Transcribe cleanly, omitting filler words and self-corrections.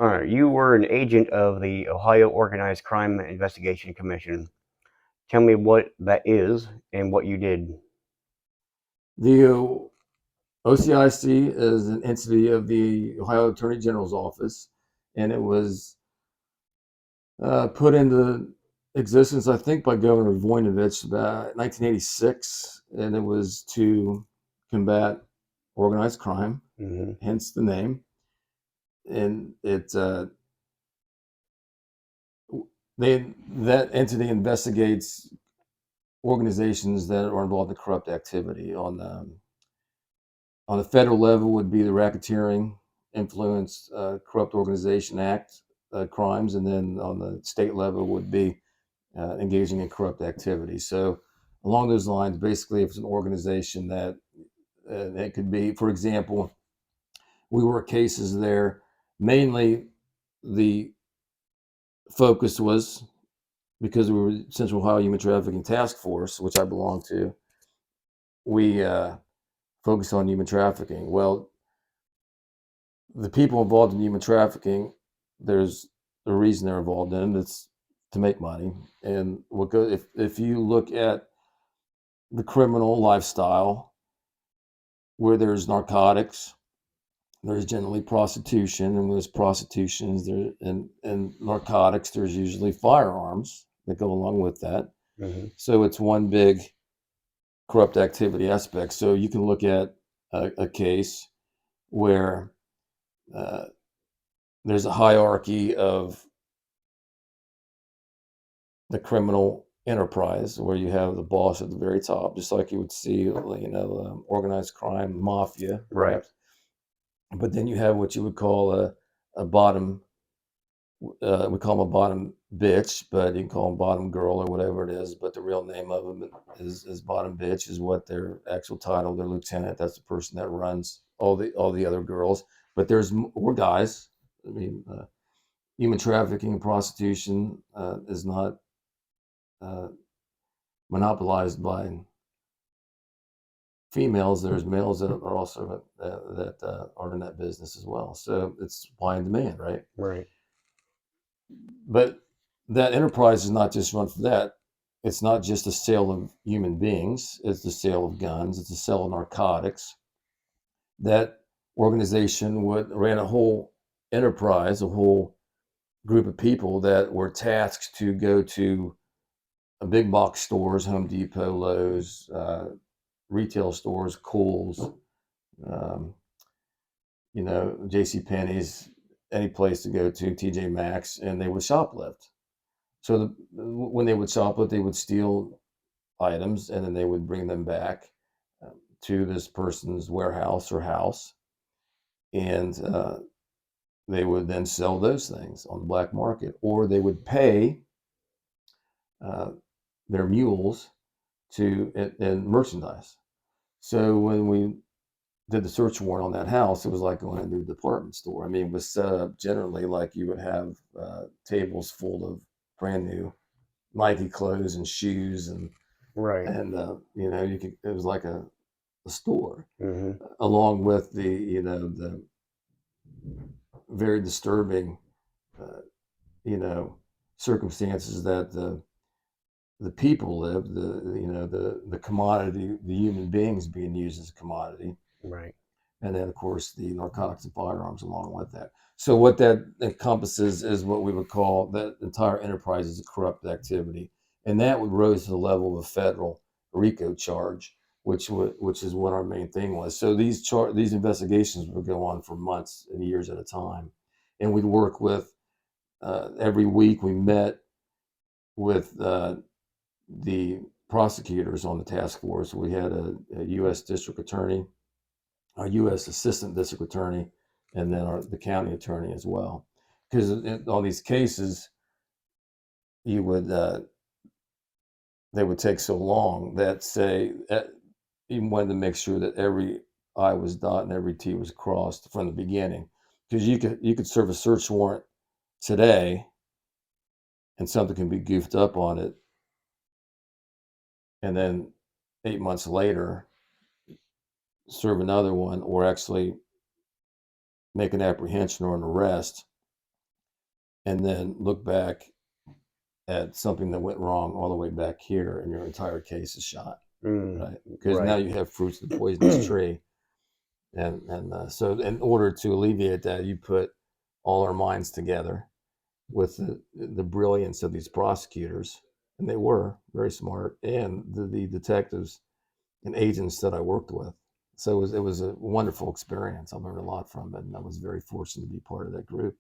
All right, you were an agent of the Ohio Organized Crime Investigation Commission. Tell me what that is and what you did. The OCIC is an entity of the Ohio Attorney General's office, and it was put into existence, I think, by Governor Voinovich about 1986, and it was to combat organized crime, Mm-hmm. hence the name. And that entity investigates organizations that are involved in corrupt activity. On the federal level, would be the Racketeering, Influence, Corrupt Organization Act crimes, and then on the state level would be engaging in corrupt activity. So, along those lines, basically, if it's an organization that it could be, for example, we work cases there. Mainly, the focus was because we were Central Ohio Human Trafficking Task Force, which I belong to. We focus on human trafficking. Well, the people involved in human trafficking, there's a reason they're involved in it. It's to make money. And if you look at the criminal lifestyle, where there's narcotics, there's generally prostitution, and there's prostitutions there and narcotics, there's usually firearms that go along with that. Mm-hmm. So it's one big corrupt activity aspect. So you can look at a case where uh, there's a hierarchy of the criminal enterprise where you have the boss at the very top, just like you would see, organized crime, mafia, Right. perhaps. But then you have what you would call a bottom. We call them a bottom bitch, but you can call them bottom girl or whatever it is. But the real name of them is bottom bitch, is what their actual title. Their lieutenant. That's the person that runs all the other girls. But there's more guys. I mean, human trafficking and prostitution is not uh, monopolized by females. There's males that are also are in that business as well. So it's supply and demand, right? Right. But that enterprise is not just run for that. It's not just the sale of human beings. It's the sale of guns. It's the sale of narcotics. That organization ran a whole enterprise, a whole group of people that were tasked to go to big box stores, Home Depot, Lowe's, retail stores, Kohl's, um, J.C. Penney's, any place to go to, TJ Maxx, and they would shoplift. So when they would shoplift, they would steal items and then they would bring them back to this person's warehouse or house, and they would then sell those things on the black market, or they would pay uh, their mules to and merchandise. So when we did the search warrant on that house, it was like going into a department store. I mean, it was set up generally like you would have tables full of brand new Nike clothes and shoes, Right. and it was like a store, Mm-hmm. along with the very disturbing uh, you know circumstances that the people lived, the commodity, the human beings being used as a commodity, Right. and then of course the narcotics and firearms along with that. So what that encompasses is what we would call that entire enterprise is a corrupt activity, and that would rose to the level of a federal RICO charge, which is what our main thing was. So these investigations would go on for months and years at a time, and we'd work with every week we met with the prosecutors on the task force. We had a U.S. district attorney, our U.S. assistant district attorney, and then the county attorney as well. Because on these cases, you would they would take so long that even wanted to make sure that every I was dotted and every T was crossed from the beginning. Because you could serve a search warrant today, and something can be goofed up on it, and then 8 months later serve another one, or actually make an apprehension or an arrest and then look back at something that went wrong all the way back here, and your entire case is shot, right? Because now Right. you have fruits of the poisonous tree, and so in order to alleviate that, you put all our minds together with the brilliance of these prosecutors, and they were very smart, and the detectives and agents that I worked with. So it was a wonderful experience. I learned a lot from it, and I was very fortunate to be part of that group.